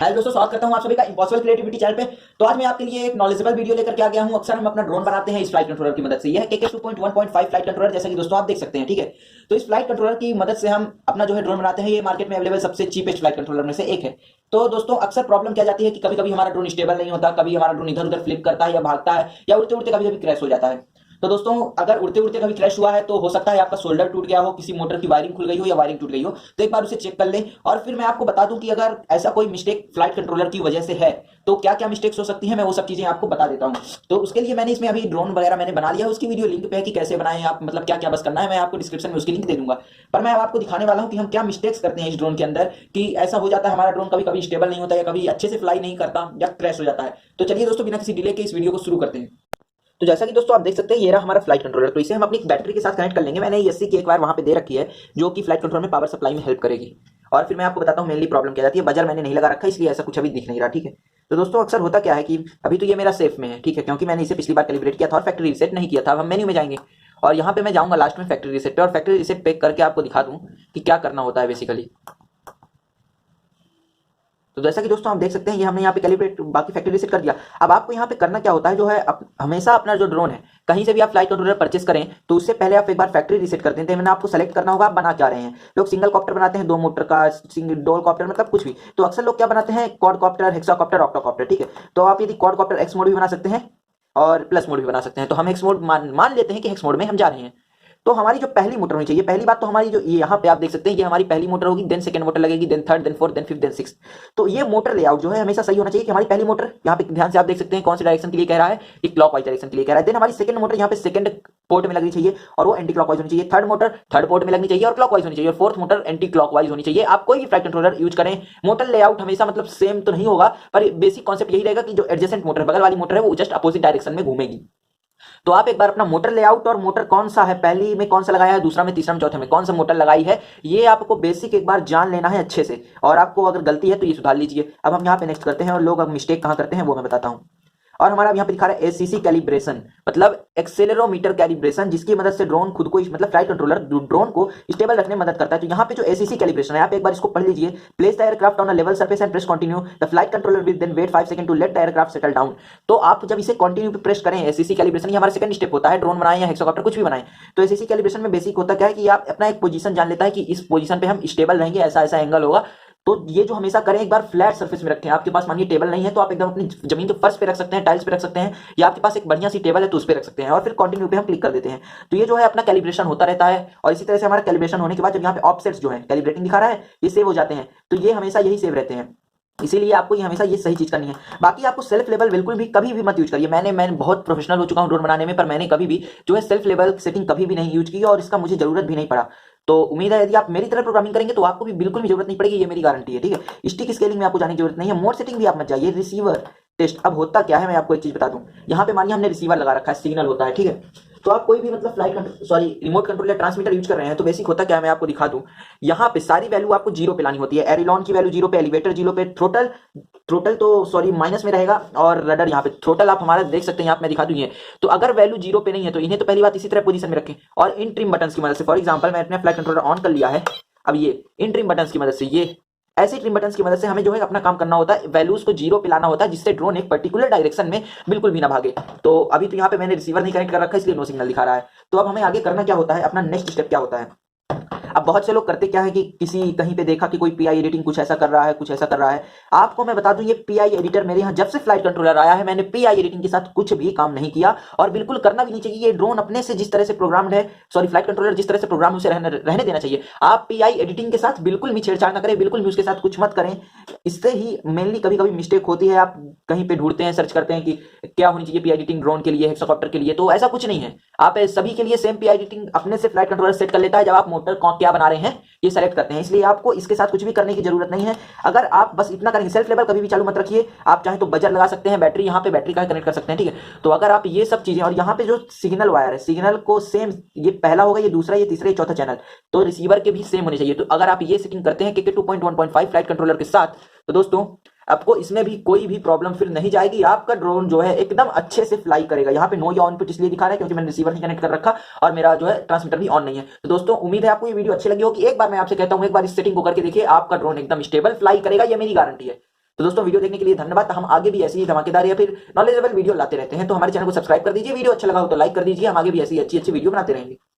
Hello दोस्तों, स्वागत करता हूं आप सभी का इम्पॉसिबल क्रिएटिविटी चैनल पे। तो आज मैं आपके लिए एक नॉलेजेबल वीडियो लेकर के आ गया हूं। अक्सर हम अपना ड्रोन बनाते हैं इस फ्लाइट कंट्रोलर की मदद से। यह है KK2.1.5 फ्लाइट कंट्रोलर, जैसा कि दोस्तों आप देख सकते हैं। ठीक है, तो इस फ्लाइट कंट्रोलर की मदद से हम अपना जो है ड्रोन बनाते हैं। ये मार्केट में अवेलेबल सबसे चीपेस्ट फ्लाइट कंट्रोलर में से एक है। तो दोस्तों अक्सर प्रॉब्लम क्या जाती है कि कभी कभी हमारा ड्रोन स्टेबल नहीं होता, कभी हमारा ड्रोन इधर उधर फ्लिप करता है या भागता है, या उड़ते उड़ते कभी कभी क्रैश हो जाता है। तो दोस्तों अगर उड़ते उड़ते कभी क्रैश हुआ है तो हो सकता है आपका शोल्डर टूट गया हो, किसी मोटर की वायरिंग खुल गई हो या वायरिंग टूट गई हो। तो एक बार उसे चेक कर लें और फिर मैं आपको बता दूं कि अगर ऐसा कोई मिस्टेक फ्लाइट कंट्रोलर की वजह से है तो क्या क्या मिस्टेक्स हो सकती हैं, मैं वो सब चीजें आपको बता देता हूं। तो उसके लिए मैंने इसमें अभी ड्रोन वगैरह मैंने बना लिया है, उसकी वीडियो लिंक पे है कि कैसे बनाएं आप, मतलब क्या क्या बस करना है, मैं आपको डिस्क्रिप्शन में उसकी लिंक दे दूंगा। पर मैं आपको दिखाने वाला हूं कि हम क्या मिस्टेक्स करते हैं इस ड्रोन के अंदर, कि ऐसा हो जाता है हमारा ड्रोन कभी कभी स्टेबल नहीं होता या कभी अच्छे से फ्लाई नहीं करता या क्रैश हो जाता है। तो चलिए दोस्तों बिना किसी डिले के इस वीडियो को शुरू करते हैं। तो जैसा कि दोस्तों आप देख सकते हैं ये रहा हमारा फ्लाइट कंट्रोलर। तो इसे हम अपनी बैटरी के साथ कनेक्ट कर लेंगे। मैंने एससी की एक वायर वहां पे दे रखी है जो कि फ्लाइट कंट्रोलर में पावर सप्लाई में हेल्प करेगी। और फिर मैं आपको बताता हूं मेनली प्रॉब्लम क्या जाती है। बजर मैंने नहीं लगा रखा, इसलिए ऐसा कुछ अभी दिख नहीं रहा। ठीक है, तो दोस्तों अक्सर होता क्या है कि अभी तो ये मेरा सेफ में है, ठीक है, क्योंकि मैंने इसे पिछली बार कैलिब्रेट किया था और फैक्ट्री रीसेट नहीं किया था। अब हम मेन्यू में जाएंगे और यहाँ पे मैं जाऊंगा लास्ट में फैक्ट्री रीसेट पे, और फैक्ट्री रीसेट पे करके आपको दिखा दूं कि क्या करना होता है बेसिकली। तो जैसा कि दोस्तों आप देख सकते हैं ये हमने यहाँ पे कैलिब्रेट बाकी फैक्ट्री रीसेट कर दिया। अब आपको यहाँ पे करना क्या होता है, जो है हमेशा अपना जो ड्रोन है कहीं से भी आप फ्लाइट कंट्रोलर परचेस करें तो उससे पहले आप एक बार फैक्ट्री रीसेट कर देते हैं। मैंने आपको सेलेक्ट करना होगा आप बना क्या रहे हैं। लोग सिंगल कॉप्टर बनाते हैं, 2 मोटर का, सिंगल डोल कॉप्टर, मतलब कुछ भी। तो अक्सर लोग क्या बनाते हैं, क्वाडकॉप्टर, हेक्साकॉप्टर, ऑक्टोकॉप्टर। ठीक है, तो आप यदि क्वाडकॉप्टर एक्स मोड भी बना सकते हैं और प्लस मोड भी बना सकते हैं। तो हम एक्स मोड मान लेते हैं कि एक्स मोड में हम जा रहे हैं। तो हमारी जो पहली मोटर होनी चाहिए, पहली बात तो हमारी जो यहाँ पे आप देख सकते हैं ये हमारी पहली मोटर होगी, देन सेकंड मोटर लगेगी, then third, then fourth, then fifth, then sixth. तो ये मोटर लेआउट जो है हमेशा सही होना चाहिए कि हमारी पहली मोटर यहाँ पे ध्यान से आप देख सकते हैं कौन सी डायरेक्शन के लिए कह रहा है, ये क्लॉकवाइज डायरेक्शन के लिए कह रहा है। देन हमारी सेकंड मोटर यहाँ पे सेकंड पोर्ट में लगनी चाहिए और वो एंटी क्लॉकवाइज होनी चाहिए। थर्ड मोटर थर्ड पोर्ट में लगनी चाहिए और क्लॉकवाइज होनी चाहिए। और फोर्थ मोटर एंटी क्लॉकवाइज होनी चाहिए। आप कोई भी फ्लाइट कंट्रोलर यूज करें, मोटर लेआउट हमेशा मतलब सेम तो नहीं होगा, पर बेसिक कॉन्सेप्ट यही रहेगा कि जो एडजेसेंट मोटर बगल वाली मोटर है वो जस्ट अपोजिट डायरेक्शन में घूमेगी। तो आप एक बार अपना मोटर लेआउट और मोटर कौन सा है, पहली में कौन सा लगाया है, दूसरा में, तीसरा में, चौथे में कौन सा मोटर लगाई है, ये आपको बेसिक एक बार जान लेना है अच्छे से। और आपको अगर गलती है तो ये सुधार लीजिए। अब हम यहाँ पे नेक्स्ट करते हैं और लोग अब मिस्टेक कहाँ करते हैं वो मैं बताता हूँ। और हमारा यहाँ पे दिखा रहा है एसीसी कैलिब्रेशन, मतलब एक्सेलेरोमीटर कैलिब्रेशन, जिसकी मदद से ड्रोन खुद को, मतलब फ्लाइट कंट्रोलर ड्रोन को स्टेबल रखने में मदद करता है। तो यहाँ पे जो एसीसी कैलिब्रेशन है, आप एक बार इसको पढ़ लीजिए। Place the aircraft on a level surface and press continue, the flight controller will then wait 5 second to let the aircraft settle down. तो आप जब इसे कंटिन्यू पे प्रेस करें, एसीसी कैलिब्रेशन ये हमारा सेकंड स्टेप होता है, ड्रोन बनाएं या हेक्साकॉप्टर कुछ भी बनाएं। तो एसीसी कैलिब्रेशन में बेसिक होता क्या है कि आप अपना एक पोजीशन जान लेता है कि इस पोजीशन पे हम स्टेबल रहेंगे, ऐसा ऐसा एंगल होगा। तो ये जो हमेशा करें, एक बार फ्लैट सरफेस में रखें। आपके पास मानिए टेबल नहीं है तो आप एकदम अपनी जमीन के फर्श पे रख सकते हैं, टाइल्स पे रख सकते हैं, या आपके पास एक बढ़िया सी टेबल है तो उस पे रख सकते हैं और फिर कंटिन्यू पे हम क्लिक कर देते हैं। तो ये जो है अपना कैलिब्रेशन होता रहता है। और इसी तरह से हमारा कैलिब्रेशन होने के बाद जब यहाँ पे ऑफसेट्स जो है कैलिब्रेटिंग दिखा रहा है, ये सेव हो जाते हैं। तो ये हमेशा यही सेव रहते हैं, इसीलिए आपको ये हमेशा ये सही चीज करनी है। बाकी आपको सेल्फ लेवल बिल्कुल भी कभी भी मत यूज करिए। मैं बहुत प्रोफेशनल हो चुका हूं ड्रोन बनाने में, पर मैंने कभी भी जो है सेल्फ लेवल सेटिंग कभी भी नहीं यूज की और इसका मुझे जरूरत भी नहीं पड़ा। तो उम्मीद है यदि आप मेरी तरह प्रोग्रामिंग करेंगे तो आपको भी बिल्कुल भी जरूरत नहीं पड़ेगी, ये मेरी गारंटी है। ठीक है, स्टिक स्केलिंग में आपको जाने की जरूरत नहीं है। मोड सेटिंग भी आप मत जाइए। रिसीवर टेस्ट, अब होता क्या है मैं आपको एक चीज बता दूं। यहाँ पे मानिए हमने रिसीवर लगा रखा है, सिग्नल होता है, ठीक है। तो आप कोई भी मतलब रिमोट कंट्रोल या ट्रांसमीटर यूज कर रहे हैं तो बेसिक होता क्या है मैं आपको दिखा दूं। यहाँ पे सारी वैल्यू आपको जीरो पे लानी होती है। एरिलॉन की वैल्यू जीरो पे, एलिवेटर जीरो पे, थ्रोटल तो माइनस में रहेगा, और रडर यहाँ पे थ्रोटल आप हमारा देख सकते हैं, यहाँ पे मैं दिखा दूं ये। तो अगर वैल्यू जीरो पे नहीं है तो इन्हें तो पहली बात इसी तरह पोजीशन में रखें। और इन ट्रिम बटन की मदद से, फॉर एग्जाम्पल मैं अपने फ्लाइट कंट्रोलर ऑन कर लिया है, अब ये इन ट्रिम बटन की मदद से, ये ऐसे ट्रिम बटन की मदद से हमें जो है अपना काम करना होता है, वैल्यूज को जीरो पे लाना होता है, जिससे ड्रोन एक पर्टिकुलर डायरेक्शन में बिल्कुल भी ना भागे। तो अभी तो यहाँ पे मैंने रिसीवर नहीं कनेक्ट कर रखा है इसलिए नो सिग्नल दिखा रहा है। तो अब हमें आगे करना क्या होता है, अपना नेक्स्ट स्टेप क्या होता है। अब बहुत से लोग करते क्या है कि किसी कहीं पे देखा कि कोई पीआई एडिटिंग कुछ ऐसा कर रहा है, कुछ ऐसा कर रहा है। आपको मैं बता दूं ये पीआई एडिटर मेरे यहाँ जब से फ्लाइट कंट्रोलर आया है मैंने पीआई एडिटिंग के साथ कुछ भी काम नहीं किया और बिल्कुल करना भी नहीं चाहिए। ये ड्रोन अपने से जिस तरह से प्रोग्राम्ड है, फ्लाइट कंट्रोलर जिस तरह से प्रोग्राम उसे रहने देना चाहिए। आप पीआई एडिटिंग के साथ बिल्कुल भी छेड़छाड़ ना करें, बिल्कुल भी उसके साथ कुछ मत करें। इससे ही मेनली कभी कभी मिस्टेक होती है। आप कहीं पे ढूंढते हैं, सर्च करते हैं कि क्या होनी चाहिए पीआई एडिटिंग ड्रोन के लिए, हेक्साकॉप्टर के लिए, तो ऐसा कुछ नहीं है। आप सभी के लिए सेम पीआई एडिटिंग अपने से फ्लाइट कंट्रोलर सेट कर लेता है जब आप मोटर क्या बना रहे हैं ये सेलेक्ट करते हैं। इसलिए आपको इसके साथ कुछ भी करने की जरूरत नहीं है। अगर आप बस इतना करेंगे, सेल्फ लेवल कभी भी चालू मत रखिए। आप चाहे तो बजर लगा सकते हैं, बैटरी यहाँ पे बैटरी का कनेक्ट कर सकते हैं, ठीक है। तो अगर आप ये सब चीजें, और यहाँ पे जो सिग्नल वायर है, सिग्नल को सेम, ये पहला होगा, ये दूसरा, ये तीसरा, ये चौथा चैनल, तो रिसीवर के भी सेम होने चाहिए। तो अगर आप ये सेटिंग करते हैं KK2.1.5 फ्लाइट कंट्रोलर के साथ, तो दोस्तों आपको इसमें भी कोई भी प्रॉब्लम फिर नहीं जाएगी। आपका ड्रोन जो है एकदम अच्छे से फ्लाई करेगा। यहाँ पे नो या ऑन पे इसलिए दिखा रहा है क्योंकि मैंने रिसीवर नहीं कनेक्ट कर रखा और मेरा जो है ट्रांसमीटर भी ऑन नहीं है। तो दोस्तों उम्मीद है आपको ये वीडियो अच्छी लगी होगी। एक बार मैं आपसे कहता हूँ, एक बार इस सेटिंग को करके देखिए, आपका ड्रोन एकदम स्टेबल फ्लाई करेगा, ये मेरी गारंटी है। तो दोस्तों वीडियो देखने के लिए धन्यवाद। हम आगे भी ऐसी ही धमाकेदार या फिर नॉलेजेबल वीडियो लाते रहते हैं, तो हमारे चैनल को सब्सक्राइब कर दीजिए। वीडियो अच्छा लगा हो तो लाइक कर दीजिए। हम आगे भी ऐसी अच्छी अच्छी वीडियो बनाते रहेंगे।